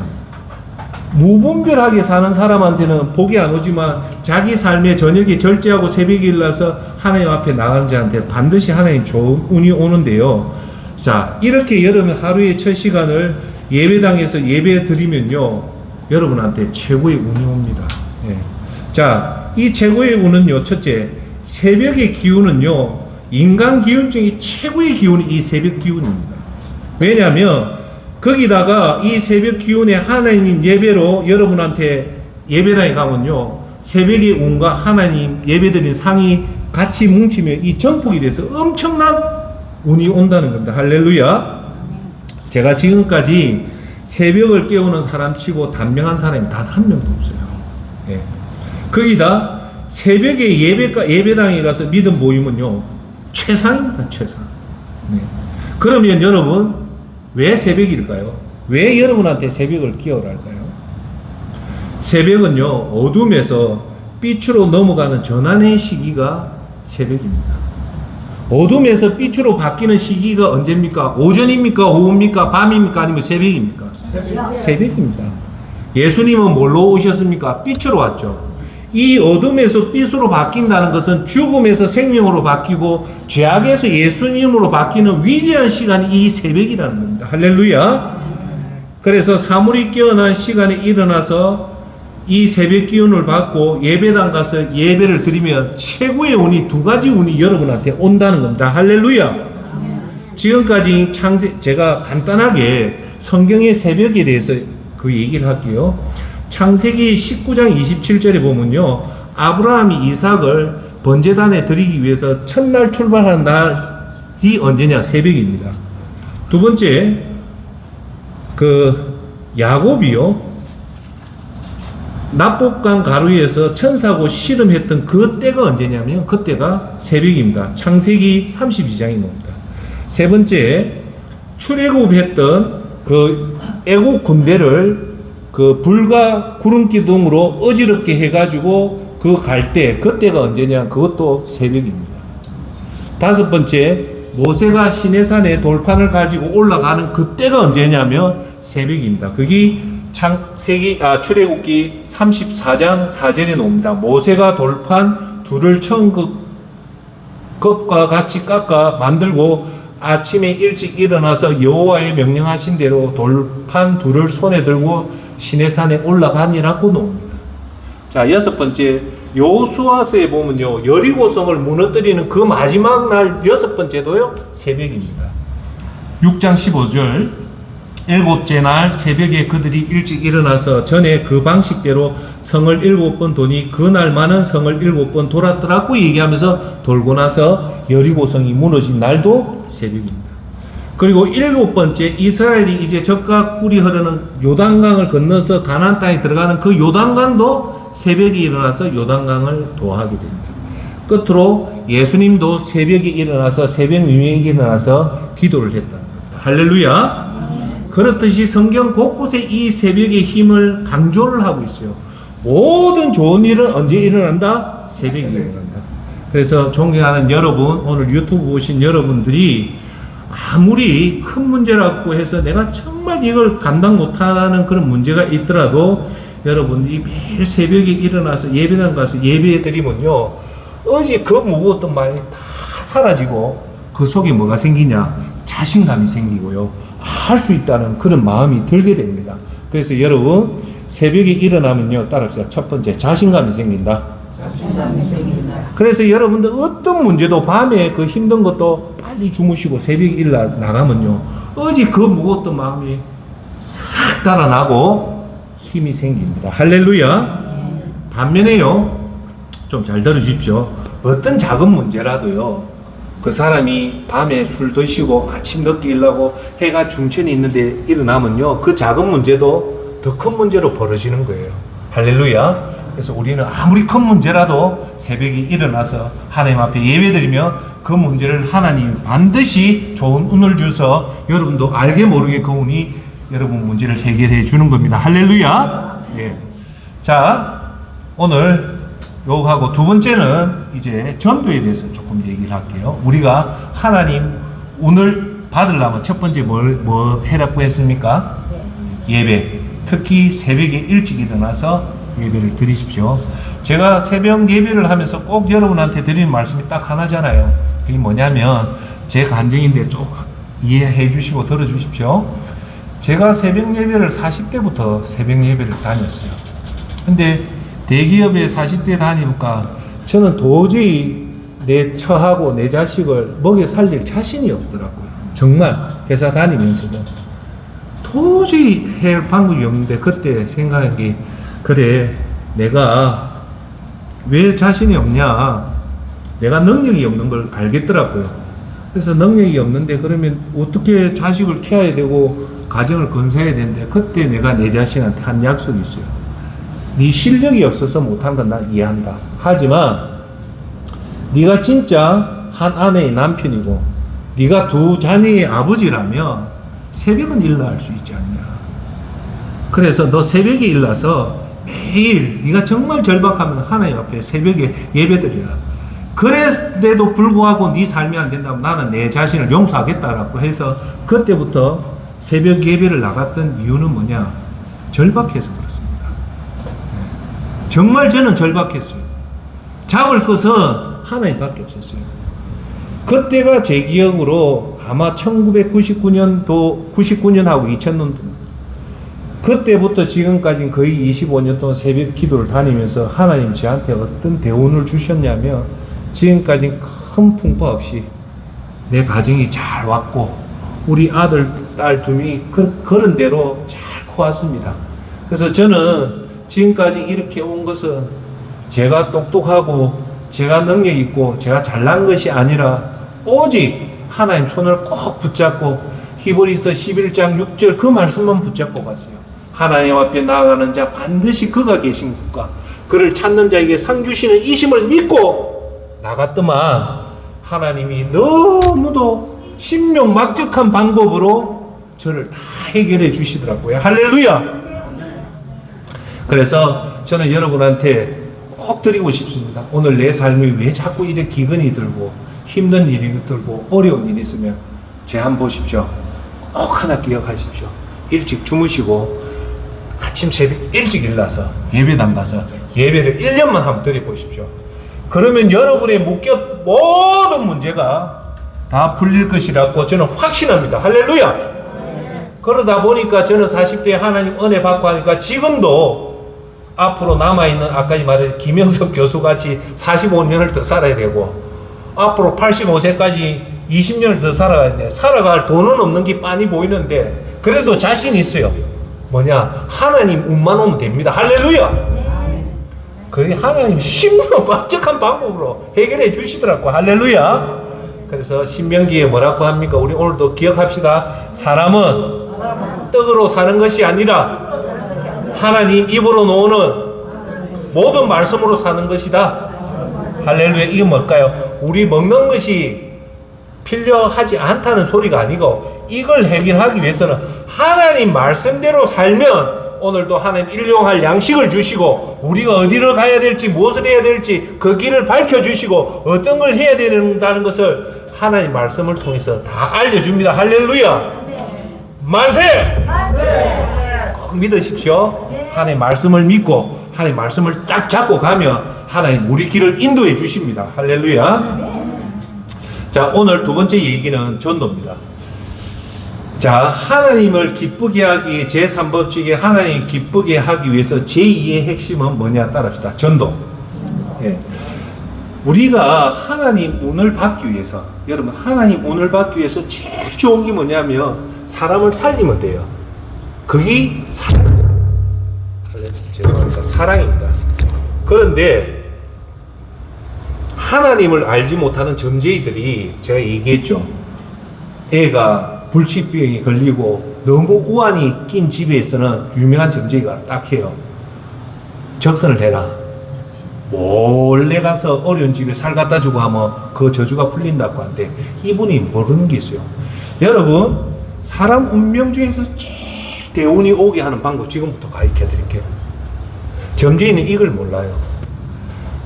A: 무분별하게 사는 사람한테는 복이 안 오지만 자기 삶에 저녁에 절제하고 새벽에 일어나서 하나님 앞에 나가는 자한테 반드시 하나님 좋은 운이 오는데요. 자, 이렇게 여러분 하루의 첫 시간을 예배당에서 예배 드리면요, 여러분한테 최고의 운이 옵니다. 예. 자, 이 최고의 운은요, 첫째, 새벽의 기운은요, 인간 기운 중에 최고의 기운이 이 새벽 기운입니다. 왜냐하면 거기다가 이 새벽 기운에 하나님 예배로 여러분한테 예배당에 가면요, 새벽의 운과 하나님 예배드린 상이 같이 뭉치면 이 정폭이 돼서 엄청난 운이 온다는 겁니다. 할렐루야. 제가 지금까지 새벽을 깨우는 사람 치고 단명한 사람이 단 한 명도 없어요. 예. 거기다 새벽에 예배당에 가서 믿음 모이면요, 최상입니다. 최상. 네. 그러면 여러분, 왜 새벽일까요? 왜 여러분한테 새벽을 깨우랄까요? 새벽은요, 어둠에서 빛으로 넘어가는 전환의 시기가 새벽입니다. 어둠에서 빛으로 바뀌는 시기가 언제입니까? 오전입니까? 오후입니까? 밤입니까? 아니면 새벽입니까? 새벽입니다. 예수님은 뭘로 오셨습니까? 빛으로 왔죠. 이 어둠에서 빛으로 바뀐다는 것은 죽음에서 생명으로 바뀌고 죄악에서 예수님으로 바뀌는 위대한 시간이 이 새벽이라는 겁니다. 할렐루야. 그래서 사물이 깨어난 시간에 일어나서 이 새벽 기운을 받고 예배당 가서 예배를 드리면 최고의 운이, 두 가지 운이 여러분한테 온다는 겁니다. 할렐루야. 지금까지 제가 간단하게 성경의 새벽에 대해서 그 얘기를 할게요. 창세기 19장 27절에 보면요, 아브라함이 이삭을 번제단에 드리기 위해서 첫날 출발하는 날이 언제냐? 새벽입니다. 두 번째, 야곱이요, 납복강 가루에서 천사고 씨름했던 그 때가 언제냐면 그때가 새벽입니다. 창세기 32장이 나옵니다. 세 번째, 출애굽했던 애국 군대를 불과 구름 기둥으로 어지럽게 해가지고 갈 때, 그때가 언제냐? 그것도 새벽입니다. 다섯 번째, 모세가 시내산에 돌판을 가지고 올라가는 그때가 언제냐면 새벽입니다. 그게 출애굽기 34장 4절에 나옵니다. 모세가 돌판 둘을 처음 것과 같이 깎아 만들고 아침에 일찍 일어나서 여호와의 명령하신 대로 돌판 둘을 손에 들고 시내산에 올라가니라고 나옵니다. 자, 여섯 번째, 여호수아서에 보면요, 여리고성을 무너뜨리는 그 마지막 날 여섯 번째도요, 새벽입니다. 6장 15절, 일곱째 날 새벽에 그들이 일찍 일어나서 전에 그 방식대로 성을 7번 도니 그날만은 성을 7번 돌았더라고 얘기하면서 돌고 나서 여리고성이 무너진 날도 새벽입니다. 그리고 7번째, 이스라엘이 이제 젖과 꿀이 흐르는 요단강을 건너서 가나안 땅에 들어가는 그 요단강도 새벽에 일어나서 요단강을 도하게 됩니다. 끝으로 예수님도 새벽에 일어나서 새벽 미명에 일어나서 기도를 했다는 겁니다. 할렐루야. 그렇듯이 성경 곳곳에 이 새벽의 힘을 강조를 하고 있어요. 모든 좋은 일은 언제 일어난다? 새벽에 일어난다. 그래서 존경하는 여러분, 오늘 유튜브 보신 여러분들이 아무리 큰 문제라고 해서 내가 정말 이걸 감당 못하는 그런 문제가 있더라도 여러분들이 매일 새벽에 일어나서 예배당 가서 예배 드리면요, 어제 그 무거웠던 말이 다 사라지고 그 속에 뭐가 생기냐? 자신감이 생기고요, 할 수 있다는 그런 마음이 들게 됩니다. 그래서 여러분, 새벽에 일어나면요, 따라합시다. 첫 번째, 자신감이 생긴다. 자신감이 생긴다. 그래서 여러분들 어떤 문제도 밤에 그 힘든 것도 빨리 주무시고 새벽에 일어나 나가면요, 어제 그 무거웠던 마음이 싹 달아나고 힘이 생깁니다. 할렐루야. 반면에요, 좀 잘 들어주십시오. 어떤 작은 문제라도요, 그 사람이 밤에 술 드시고 아침 늦게 일어나고 해가 중천이 있는데 일어나면요, 그 작은 문제도 더 큰 문제로 벌어지는 거예요. 할렐루야. 그래서 우리는 아무리 큰 문제라도 새벽에 일어나서 하나님 앞에 예배드리며 그 문제를 하나님 반드시 좋은 운을 주셔서 여러분도 알게 모르게 그 운이 여러분 문제를 해결해 주는 겁니다. 할렐루야. 예. 자, 오늘 요하고 두 번째는 이제 전도에 대해서 조금 얘기를 할게요. 우리가 하나님 운을 받으려면 첫 번째 뭐 해라고 했습니까? 예배. 특히 새벽에 일찍 일어나서 예배를 드리십시오. 제가 새벽 예배를 하면서 꼭 여러분한테 드리는 말씀이 딱 하나잖아요. 그게 뭐냐면 제 간증인데 쭉 이해해 주시고 들어주십시오. 제가 새벽 예배를 40대부터 새벽 예배를 다녔어요. 근데 대기업에 40대 다니니까 저는 도저히 내 처하고 내 자식을 먹여 살릴 자신이 없더라고요. 정말 회사 다니면서도 도저히 할 방법이 없는데 그때 생각한 게, 그래, 내가 왜 자신이 없냐, 내가 능력이 없는 걸 알겠더라고요. 그래서 능력이 없는데 그러면 어떻게 자식을 키워야 되고 가정을 건설해야 되는데, 그때 내가 내 자신한테 한 약속이 있어요. 네 실력이 없어서 못한 건 난 이해한다. 하지만 네가 진짜 한 아내의 남편이고 네가 두 자녀의 아버지라면 새벽은 일어날 수 있지 않냐. 그래서 너 새벽에 일어나서 매일 네가 정말 절박하면 하나님 앞에 새벽에 예배드리라. 그랬는데도 불구하고 네 삶이 안 된다면 나는 내 자신을 용서하겠다라고 해서 그때부터 새벽 예배를 나갔던 이유는 뭐냐? 절박해서 그렇습니다. 정말 저는 절박했어요. 잡을 것은 하나님밖에 없었어요. 그때가 제 기억으로 아마 1999년도 99년하고 2000년도, 그때부터 지금까지 거의 25년 동안 새벽 기도를 다니면서 하나님 저한테 어떤 대운을 주셨냐면, 지금까지 큰 풍파 없이 내 가정이 잘 왔고 우리 아들 딸 두 명이 그런 대로 잘 커왔습니다. 그래서 저는 지금까지 이렇게 온 것은 제가 똑똑하고 제가 능력 있고 제가 잘난 것이 아니라 오직 하나님 손을 꼭 붙잡고 히브리서 11장 6절 그 말씀만 붙잡고 갔어요. 하나님 앞에 나아가는 자 반드시 그가 계신 것과 그를 찾는 자에게 상 주시는 이심을 믿고 나갔더만 하나님이 너무도 신명막적한 방법으로 저를 다 해결해 주시더라고요. 할렐루야. 그래서 저는 여러분한테 꼭 드리고 싶습니다. 오늘 내 삶이 왜 자꾸 이렇게 기근이 들고 힘든 일이 들고 어려운 일이 있으면 제 한번 보십시오. 꼭 하나 기억하십시오. 일찍 주무시고 아침 새벽 일찍 일어나서 예배당 가서 예배를 1년만 한번 드려보십시오. 그러면 여러분의 모든 문제가 다 풀릴 것이라고 저는 확신합니다. 할렐루야. 그러다 보니까 저는 40대에 하나님 은혜 받고 하니까 지금도 앞으로 남아있는 아까 말한 김영석 교수같이 45년을 더 살아야 되고 앞으로 85세까지 20년을 더 살아가야 돼. 살아갈 돈은 없는 게 빤히 보이는데 그래도 자신 있어요. 뭐냐? 하나님 운만 오면 됩니다. 할렐루야. 그 하나님 쉽고 빠짝한 방법으로 해결해 주시더라고. 할렐루야. 그래서 신명기에 뭐라고 합니까? 우리 오늘도 기억합시다. 사람은 떡으로 사는 것이 아니라 하나님 입으로 놓는 모든 말씀으로 사는 것이다. 할렐루야. 이게 뭘까요? 우리 먹는 것이 필요하지 않다는 소리가 아니고 이걸 해결하기 위해서는 하나님 말씀대로 살면 오늘도 하나님 일용할 양식을 주시고 우리가 어디로 가야 될지 무엇을 해야 될지 그 길을 밝혀주시고 어떤 걸 해야 된다는 것을 하나님 말씀을 통해서 다 알려줍니다. 할렐루야. 만세! 꼭 믿으십시오. 하나님 말씀을 믿고 하나님 말씀을 딱 잡고 가면 하나님 우리 길을 인도해 주십니다. 할렐루야. 자, 오늘 두 번째 얘기는 전도입니다. 자, 하나님을 기쁘게 하기 제3법칙에 하나님 기쁘게 하기 위해서 제2의 핵심은 뭐냐 따라합시다. 전도. 예. 우리가 하나님 운을 받기 위해서 여러분 하나님 운을 받기 위해서 제일 좋은 게 뭐냐면 사람을 살리면 돼요. 그게 사랑입니다. 죄송합니다. 사랑입니다. 그런데 하나님을 알지 못하는 점쟁이들이 제가 얘기했죠. 애가 불치병에 걸리고 너무 우환이 낀 집에서는 유명한 점쟁이가 딱 해요. 적선을 해라. 몰래 가서 어려운 집에 살 갖다 주고 하면 그 저주가 풀린다고 하는데 이분이 모르는 게 있어요. 여러분 사람 운명 중에서 제일 대운이 오게 하는 방법 지금부터 가르쳐 드릴게요. 점쟁이는 이걸 몰라요.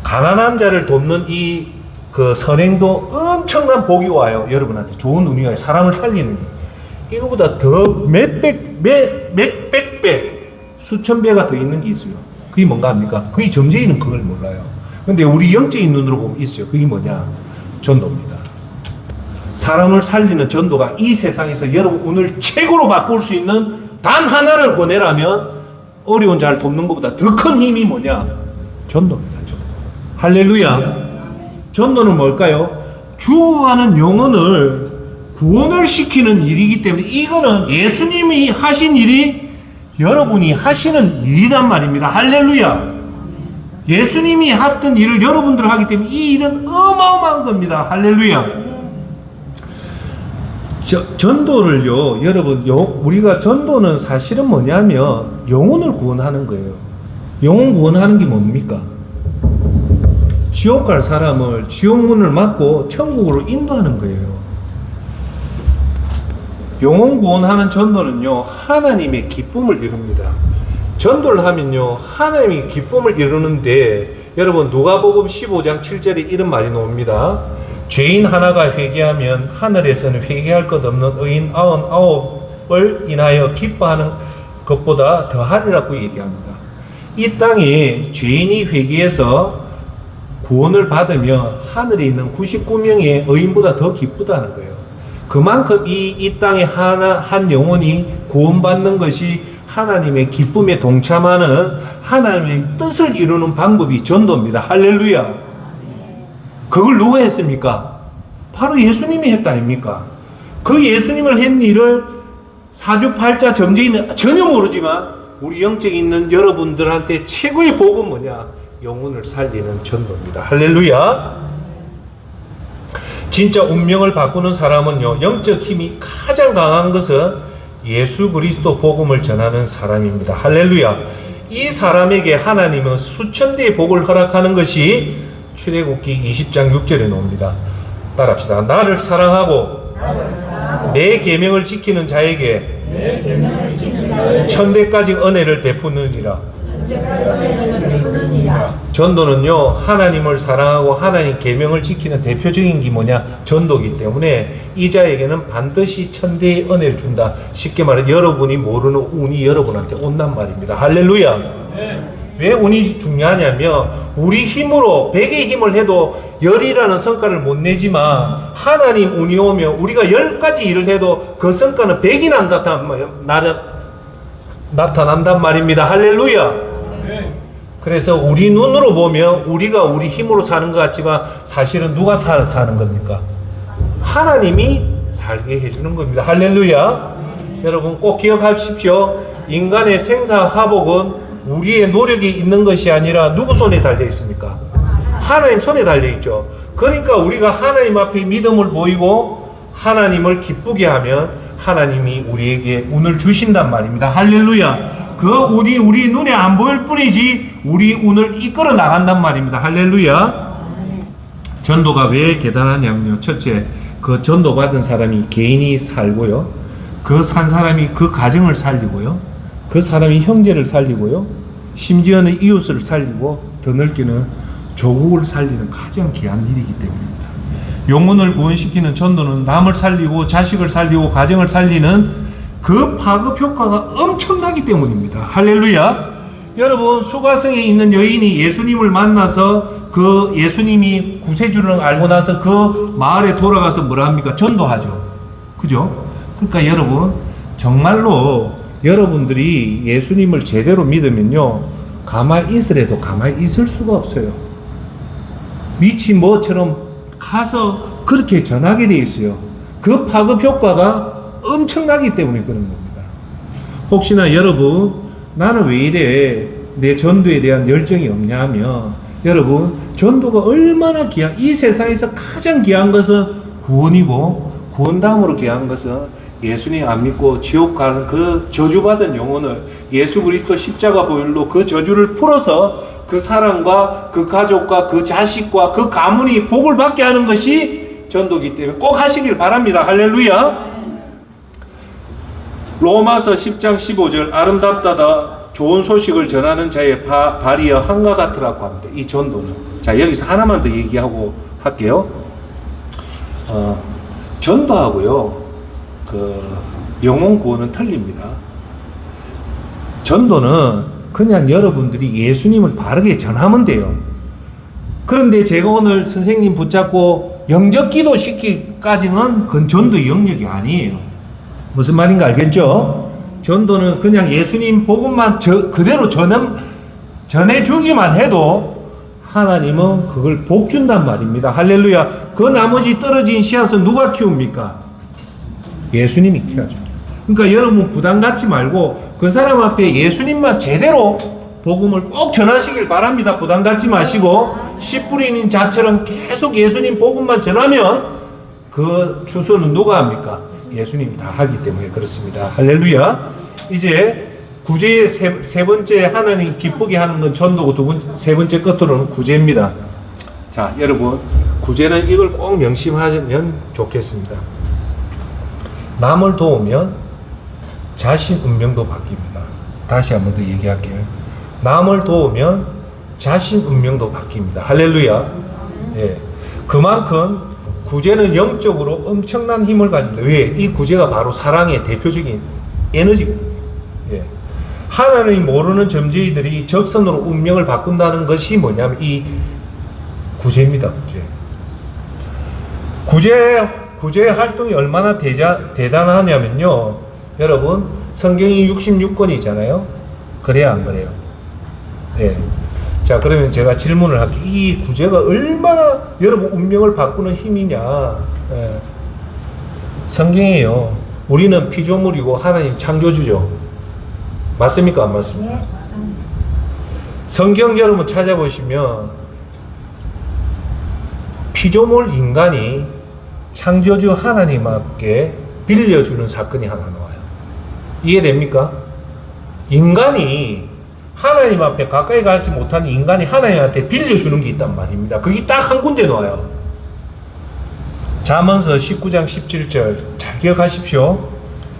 A: 가난한 자를 돕는 이 그 선행도 엄청난 복이 와요. 여러분한테 좋은 운이 와요. 사람을 살리는 게. 이거보다 더 몇백 배, 수천 배가 더 있는 게 있어요. 그게 뭔가 합니까? 그게 점쟁이는 그걸 몰라요. 근데 우리 영적인 눈으로 보면 있어요. 그게 뭐냐? 전도입니다. 사람을 살리는 전도가 이 세상에서 여러분 운을 최고로 바꿀 수 있는 단 하나를 권해라면 어려운 자를 돕는 것보다 더 큰 힘이 뭐냐? 전도입니다. 전도. 할렐루야. 전도는 뭘까요? 죽어가는 영혼을 구원을 시키는 일이기 때문에 이거는 예수님이 하신 일이 여러분이 하시는 일이란 말입니다. 할렐루야. 예수님이 했던 일을 여러분들 하기 때문에 이 일은 어마어마한 겁니다. 할렐루야. 전도를요, 여러분, 우리가 전도는 사실은 뭐냐면 영혼을 구원하는 거예요. 영혼 구원하는 게 뭡니까? 지옥 갈 사람을 지옥문을 막고 천국으로 인도하는 거예요. 영혼 구원하는 전도는요, 하나님의 기쁨을 이룹니다. 전도를 하면요, 하나님의 기쁨을 이루는데, 여러분, 누가복음 15장 7절에 이런 말이 나옵니다. 죄인 하나가 회개하면 하늘에서는 회개할 것 없는 의인 99을 인하여 기뻐하는 것보다 더하리라고 얘기합니다. 이 땅에 죄인이 회개해서 구원을 받으면 하늘에 있는 99명의 의인보다 더 기쁘다는 거예요. 그만큼 이 땅에 한 영혼이 구원받는 것이 하나님의 기쁨에 동참하는 하나님의 뜻을 이루는 방법이 전도입니다. 할렐루야. 그걸 누가 했습니까? 바로 예수님이 했다 아닙니까? 그 예수님을 한 일을 사주팔자 점쟁이는 전혀 모르지만 우리 영적에 있는 여러분들한테 최고의 복은 뭐냐? 영혼을 살리는 전도입니다. 할렐루야. 진짜 운명을 바꾸는 사람은요, 영적 힘이 가장 강한 것은 예수 그리스도 복음을 전하는 사람입니다. 할렐루야. 이 사람에게 하나님은 수천 대의 복을 허락하는 것이 출애굽기 20장 6절에 나옵니다. 따라합시다. 나를 사랑하고 내 계명을 지키는 자에게 천대까지 은혜를 베푸느니라. 전도는요, 하나님을 사랑하고 하나님 계명을 지키는 대표적인 게 뭐냐? 전도이기 때문에 이 자에게는 반드시 천대의 은혜를 준다. 쉽게 말해 여러분이 모르는 운이 여러분한테 온단 말입니다. 할렐루야. 왜 운이 중요하냐면 우리 힘으로 100의 힘을 해도 10이라는 성과를 못 내지만 하나님 운이 오면 우리가 10가지 일을 해도 그 성과는 100이 나타난단 말입니다. 할렐루야. 그래서 우리 눈으로 보면 우리가 우리 힘으로 사는 것 같지만 사실은 누가 사는 겁니까? 하나님이 살게 해주는 겁니다. 할렐루야. 여러분 꼭 기억하십시오. 인간의 생사화복은 우리의 노력이 있는 것이 아니라 누구 손에 달려 있습니까? 하나님 손에 달려 있죠. 그러니까 우리가 하나님 앞에 믿음을 보이고 하나님을 기쁘게 하면 하나님이 우리에게 운을 주신단 말입니다. 할렐루야. 그 운이 우리 눈에 안 보일 뿐이지 우리 운을 이끌어 나간단 말입니다. 할렐루야. 전도가 왜 대단하냐면요. 첫째, 그 전도받은 사람이 개인이 살고요. 그 산 사람이 그 가정을 살리고요. 그 사람이 형제를 살리고요. 심지어는 이웃을 살리고 더 넓게는 조국을 살리는 가장 귀한 일이기 때문입니다. 영혼을 구원시키는 전도는 남을 살리고 자식을 살리고 가정을 살리는 그 파급 효과가 엄청나기 때문입니다. 할렐루야. 여러분 수가성에 있는 여인이 예수님을 만나서 그 예수님이 구세주를 알고 나서 그 마을에 돌아가서 뭐라 합니까? 전도하죠. 그죠? 그러니까 여러분 정말로 여러분들이 예수님을 제대로 믿으면요 가만히 있으래도 가만히 있을 수가 없어요. 미치 뭐처럼 가서 그렇게 전하게 돼 있어요. 그 파급 효과가 엄청나기 때문에 그런 겁니다. 혹시나 여러분 나는 왜 이래 내 전도에 대한 열정이 없냐 하면 여러분 전도가 얼마나 귀한 이 세상에서 가장 귀한 것은 구원이고 구원 다음으로 귀한 것은 예수님 안 믿고 지옥 가는 그 저주받은 영혼을 예수 그리스도 십자가 보혈로 그 저주를 풀어서 그 사람과 그 가족과 그 자식과 그 가문이 복을 받게 하는 것이 전도기 때문에 꼭 하시길 바랍니다. 할렐루야. 로마서 10장 15절 아름답다다 좋은 소식을 전하는 자의 발이여 한과 같으라고 합니다. 이 전도는. 자 여기서 하나만 더 얘기하고 할게요. 전도하고요 그 영혼 구원은 틀립니다. 전도는 그냥 여러분들이 예수님을 바르게 전하면 돼요. 그런데 제가 오늘 선생님 붙잡고 영적 기도 시키기까지는 그건 전도 영역이 아니에요. 무슨 말인가 알겠죠? 전도는 그냥 예수님 복음만 그대로 전해주기만 해도 하나님은 그걸 복 준단 말입니다. 할렐루야. 그 나머지 떨어진 씨앗은 누가 키웁니까? 예수님이 키워줘. 그러니까 여러분 부담 갖지 말고 그 사람 앞에 예수님만 제대로 복음을 꼭 전하시길 바랍니다. 부담 갖지 마시고 씨 뿌리는 자처럼 계속 예수님 복음만 전하면 그 추수는 누가 합니까? 예수님이 다 하기 때문에 그렇습니다. 할렐루야. 이제 구제의 세 번째 하나님 기쁘게 하는 건 전도고 세 번째 끝으로는 구제입니다. 자 여러분 구제는 이걸 꼭 명심하면 좋겠습니다. 남을 도우면 자신 운명도 바뀝니다. 다시 한 번 더 얘기할게요. 남을 도우면 자신 운명도 바뀝니다. 할렐루야. 예. 그만큼 구제는 영적으로 엄청난 힘을 가집니다. 왜? 이 구제가 바로 사랑의 대표적인 에너지거든요. 예. 하나님 모르는 점쟁이들이 적선으로 운명을 바꾼다는 것이 뭐냐면 이 구제입니다. 구제 활동이 얼마나 대단하냐면요. 여러분 성경이 66권이잖아요. 그래요 안 그래요? 네. 자 그러면 제가 질문을 할게요. 이 구제가 얼마나 여러분 운명을 바꾸는 힘이냐. 네. 성경이에요. 우리는 피조물이고 하나님 창조주죠. 맞습니까 안 맞습니까? 네, 맞습니다. 성경 여러분 찾아보시면 피조물 인간이 창조주 하나님께 빌려주는 사건이 하나 나와요. 이해됩니까? 인간이 하나님 앞에 가까이 가지 못하는 인간이 하나님한테 빌려주는 게 있단 말입니다. 그게 딱 한 군데 나와요. 잠언서 19장 17절 잘 기억하십시오.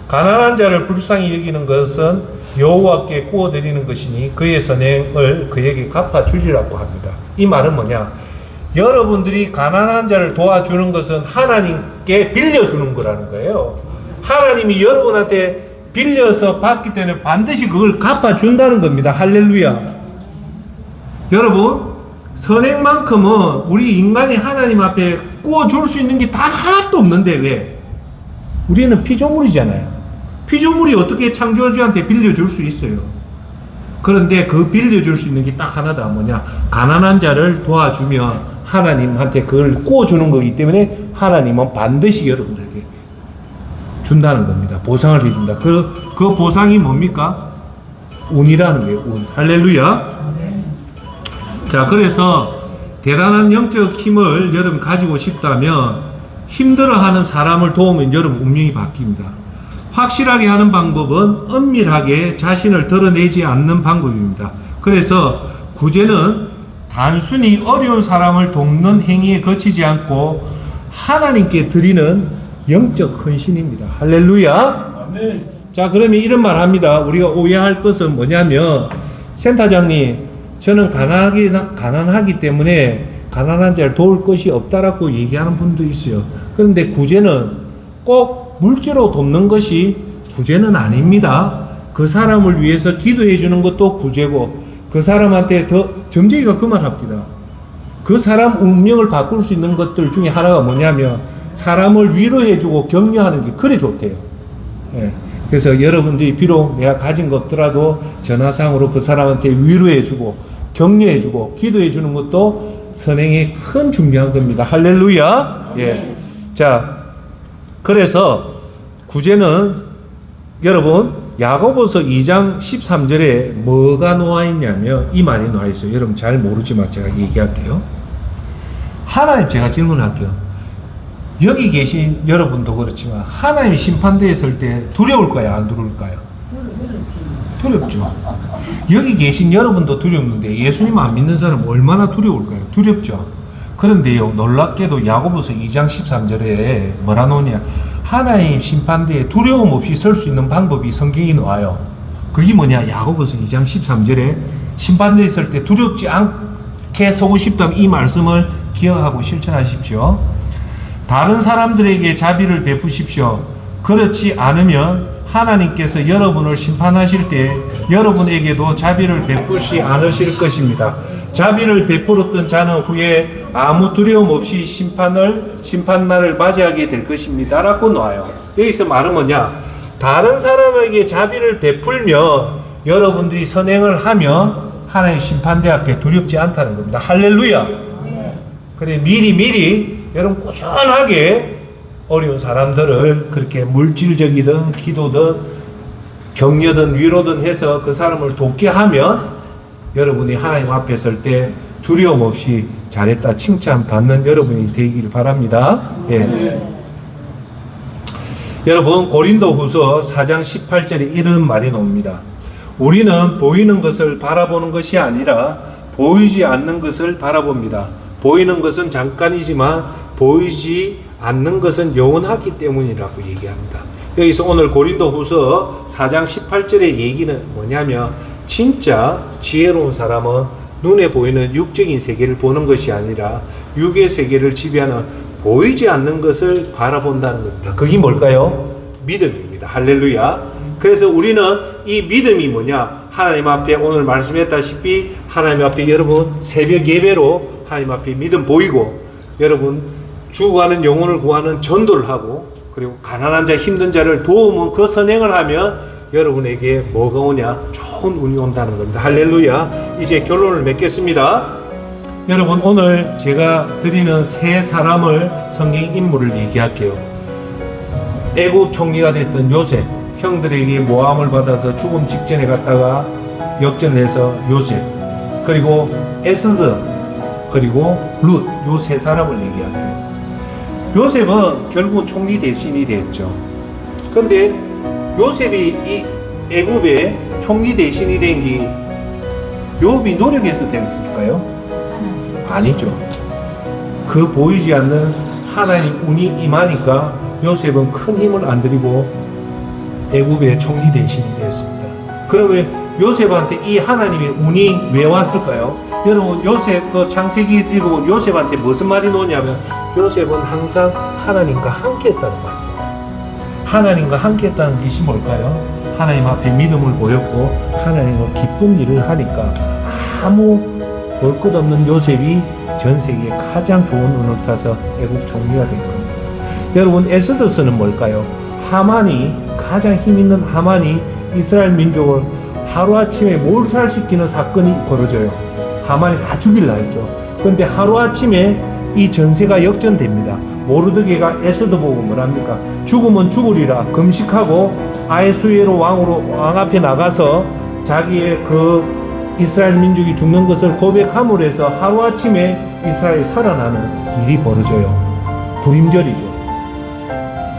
A: 가난한 자를 불쌍히 여기는 것은 여호와께 구워드리는 것이니 그의 선행을 그에게 갚아주리라고 합니다. 이 말은 뭐냐? 여러분들이 가난한 자를 도와주는 것은 하나님께 빌려주는 거라는 거예요. 하나님이 여러분한테 빌려서 받기 때문에 반드시 그걸 갚아준다는 겁니다. 할렐루야. 여러분 선행만큼은 우리 인간이 하나님 앞에 구워줄 수 있는 게 단 하나도 없는데 왜? 우리는 피조물이잖아요. 피조물이 어떻게 창조주한테 빌려줄 수 있어요? 그런데 그 빌려줄 수 있는 게 딱 하나다. 뭐냐? 가난한 자를 도와주면 하나님한테 그걸 구워주는 거기 때문에 하나님은 반드시 여러분들에게 준다는 겁니다. 보상을 해준다. 그 보상이 뭡니까? 운이라는 거예요. 운. 할렐루야. 자, 그래서 대단한 영적 힘을 여러분 가지고 싶다면 힘들어하는 사람을 도우면 여러분 운명이 바뀝니다. 확실하게 하는 방법은 은밀하게 자신을 드러내지 않는 방법입니다. 그래서 구제는 단순히 어려운 사람을 돕는 행위에 그치지 않고 하나님께 드리는 영적 헌신입니다. 할렐루야. 아멘. 자, 그러면 이런 말 합니다. 우리가 오해할 것은 뭐냐면, 센터장님, 저는 가난하기 때문에 가난한 자를 도울 것이 없다라고 얘기하는 분도 있어요. 그런데 구제는 꼭 물질로 돕는 것이 구제는 아닙니다. 그 사람을 위해서 기도해 주는 것도 구제고, 그 사람한테 점쟁이가 그 말 합니다. 그 사람 운명을 바꿀 수 있는 것들 중에 하나가 뭐냐면 사람을 위로해 주고 격려하는 게 그래 좋대요. 예. 그래서 여러분들이 비록 내가 가진 것 없더라도 전화상으로 그 사람한테 위로해 주고 격려해 주고 기도해 주는 것도 선행의 큰 중요한 겁니다. 할렐루야. 예. 자, 그래서 구제는 여러분 야고보서 2장 13절에 뭐가 놓아 있냐면 이 말이 놓아 있어요. 여러분 잘 모르지만 제가 얘기할게요. 하나님, 제가 질문할게요. 여기 계신 여러분도 그렇지만 하나님 심판대에 설 때 두려울까요? 안 두려울까요? 두렵죠. 여기 계신 여러분도 두렵는데 예수님 안 믿는 사람 얼마나 두려울까요? 두렵죠. 그런데요, 놀랍게도 야고보서 2장 13절에 뭐라 놓냐? 하나님 심판대에 두려움 없이 설 수 있는 방법이 성경이 나와요. 그게 뭐냐? 야고보서 2장 13절에 심판대에 설 때 두렵지 않게 서고 싶다면 이 말씀을 기억하고 실천하십시오. 다른 사람들에게 자비를 베푸십시오. 그렇지 않으면 하나님께서 여러분을 심판하실 때 여러분에게도 자비를 베푸시 않으실 것입니다. 자비를 베풀었던 자는 후에 아무 두려움 없이 심판날을 맞이하게 될 것입니다. 라고 나와요. 여기서 말은 뭐냐? 다른 사람에게 자비를 베풀며 여러분들이 선행을 하면 하나님 심판대 앞에 두렵지 않다는 겁니다. 할렐루야. 그래, 미리 여러분 꾸준하게 어려운 사람들을 그렇게 물질적이든 기도든 격려든 위로든 해서 그 사람을 돕게 하면 여러분이 하나님 앞에 설 때 두려움 없이 잘했다 칭찬받는 여러분이 되길 바랍니다. 예. 여러분 고린도후서 4장 18절에 이런 말이 나옵니다. 우리는 보이는 것을 바라보는 것이 아니라 보이지 않는 것을 바라봅니다. 보이는 것은 잠깐이지만 보이지 않는 것은 영원하기 때문이라고 얘기합니다. 여기서 오늘 고린도후서 4장 18절의 얘기는 뭐냐면 진짜 지혜로운 사람은 눈에 보이는 육적인 세계를 보는 것이 아니라 육의 세계를 지배하는 보이지 않는 것을 바라본다는 겁니다. 그게 뭘까요? 믿음입니다. 할렐루야. 그래서 우리는 이 믿음이 뭐냐? 하나님 앞에 오늘 말씀했다시피 하나님 앞에 여러분 새벽 예배로 하나님 앞에 믿음 보이고 여러분 죽어가는 영혼을 구하는 전도를 하고 그리고 가난한 자 힘든 자를 도우면 그 선행을 하면 여러분에게 뭐가 오냐? 좋은 운이 온다는 겁니다. 할렐루야. 이제 결론을 맺겠습니다. 여러분 오늘 제가 드리는 세 사람을 성경 인물을 얘기할게요. 애굽 총리가 됐던 요셉, 형들에게 모함을 받아서 죽음 직전에 갔다가 역전해서 요셉, 그리고 에스더, 그리고 룻, 요 세 사람을 얘기할게요. 요셉은 결국은 총리 대신이 됐죠. 근데 요셉이 이 애굽의 총리 대신이 된 게 욥이 노력해서 됐을까요? 아니죠. 그 보이지 않는 하나님 운이 임하니까 요셉은 큰 힘을 안 들이고 애굽의 총리 대신이 되었습니다. 그러면 요셉한테 이 하나님의 운이 왜 왔을까요? 여러분 요셉 창세기 읽어보면 요셉한테 무슨 말이 나오냐면 요셉은 항상 하나님과 함께 했다는 말입니다. 하나님과 함께 했다는 것이 뭘까요? 하나님 앞에 믿음을 보였고 하나님은 기쁜 일을 하니까 아무 볼 것 없는 요셉이 전 세계에 가장 좋은 운을 타서 애국 총리가 된 겁니다. 여러분 에스더서는 뭘까요? 하만이 가장 힘 있는 하만이 이스라엘 민족을 하루아침에 몰살시키는 사건이 벌어져요. 하만이 다 죽일라 했죠. 그런데 하루아침에 이 전세가 역전됩니다. 모르드게가 에스더 보고 뭐랍니까? 죽으면 죽으리라 금식하고 아에수에로 왕 앞에 나가서 자기의 그 이스라엘 민족이 죽는 것을 고백함으로 해서 하루아침에 이스라엘이 살아나는 일이 벌어져요. 불임절이죠.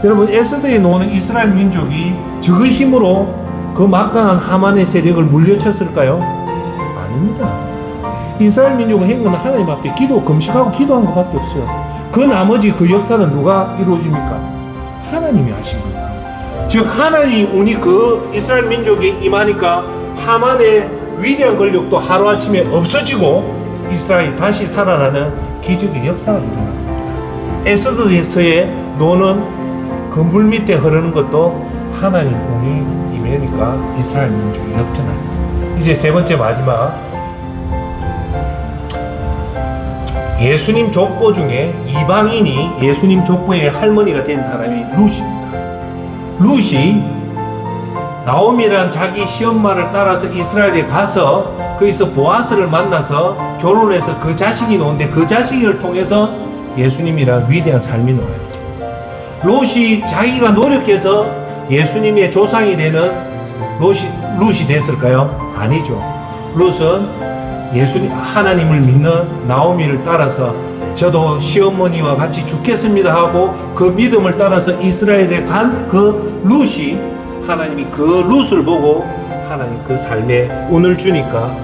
A: 여러분, 에스더에 놓는 이스라엘 민족이 적의 힘으로 그 막강한 하만의 세력을 물려쳤을까요? 아닙니다. 이스라엘 민족은 한 건 하나님 앞에 금식하고 기도한 것밖에 없어요. 그 나머지 그 역사는 누가 이루어집니까? 하나님이 하신 겁니다. 즉 하나님이 운이 그 이스라엘 민족에 임하니까 하만의 위대한 권력도 하루아침에 없어지고 이스라엘이 다시 살아나는 기적의 역사가 일어납니다. 에스더서에 노는 그 물 밑에 흐르는 것도 하나님 운이 임하니까 이스라엘 민족이 역전합니다. 이제 세 번째 마지막, 예수님 족보 중에 이방인이 예수님 족보의 할머니가 된 사람이 룻입니다. 룻이 나오미라는 자기 시엄마를 따라서 이스라엘에 가서 거기서 보아스를 만나서 결혼해서 그 자식이 나오는데 그 자식을 통해서 예수님이라는 위대한 삶이 나와요. 롯이 자기가 노력해서 예수님의 조상이 되는 롯이 됐을까요? 아니죠. 롯은 하나님을 믿는 나오미를 따라서 저도 시어머니와 같이 죽겠습니다 하고 그 믿음을 따라서 이스라엘에 간 그 룻이 하나님이 그 룻을 보고 하나님 그 삶에 운을 주니까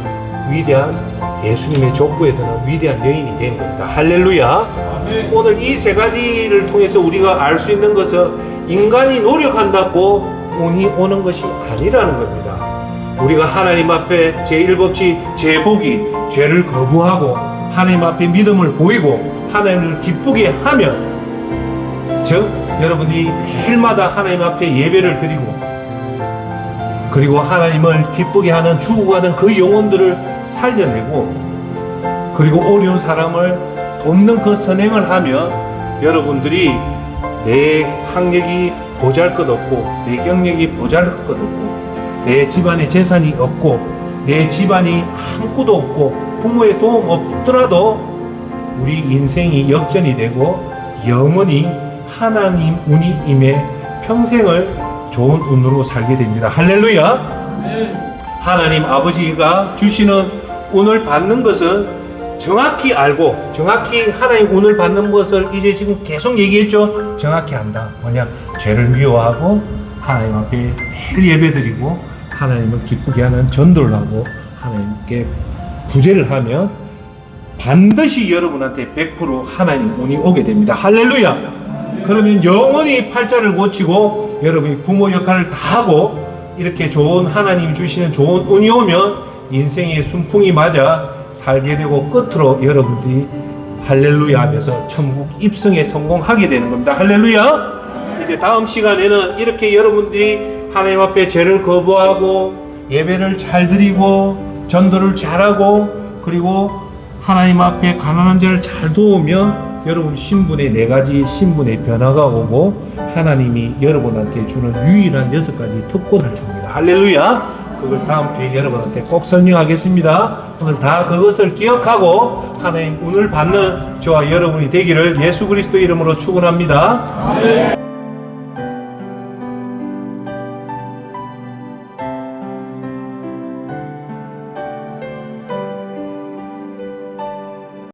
A: 위대한 예수님의 족보에 드는 위대한 여인이 된 겁니다. 할렐루야. 아멘. 오늘 이 세 가지를 통해서 우리가 알 수 있는 것은 인간이 노력한다고 운이 오는 것이 아니라는 겁니다. 우리가 하나님 앞에 제1법칙 제복이 죄를 거부하고 하나님 앞에 믿음을 보이고 하나님을 기쁘게 하면, 즉 여러분이 매일마다 하나님 앞에 예배를 드리고 그리고 하나님을 기쁘게 하는 죽어가는 그 영혼들을 살려내고 그리고 어려운 사람을 돕는 그 선행을 하면 여러분들이 내 학력이 보잘것없고 내 경력이 보잘것없고 내 집안에 재산이 없고 내 집안이 아무것도 없고 부모의 도움 없더라도 우리 인생이 역전이 되고 영원히 하나님 운이 임해 평생을 좋은 운으로 살게 됩니다. 할렐루야. 하나님 아버지가 주시는 운을 받는 것은 정확히 알고 정확히 하나님 운을 받는 것을 이제 지금 계속 얘기했죠. 정확히 안다. 뭐냐? 죄를 미워하고 하나님 앞에 매일 예배드리고 하나님을 기쁘게 하는 전도를 하고 하나님께 구제를 하면 반드시 여러분한테 100% 하나님 운이 오게 됩니다. 할렐루야. 그러면 영원히 팔자를 고치고 여러분이 부모 역할을 다 하고 이렇게 좋은 하나님이 주시는 좋은 운이 오면 인생의 순풍이 맞아 살게 되고 끝으로 여러분들이 할렐루야 하면서 천국 입성에 성공하게 되는 겁니다. 할렐루야. 이제 다음 시간에는 이렇게 여러분들이 하나님 앞에 죄를 거부하고 예배를 잘 드리고 전도를 잘하고 그리고 하나님 앞에 가난한 자를 잘 도우면 여러분 신분의 4가지 신분의 변화가 오고 하나님이 여러분한테 주는 유일한 6가지 특권을 줍니다. 할렐루야. 그걸 다음 주에 여러분한테 꼭 설명하겠습니다. 오늘 다 그것을 기억하고 하나님 운을 받는 저와 여러분이 되기를 예수 그리스도 이름으로 축원합니다.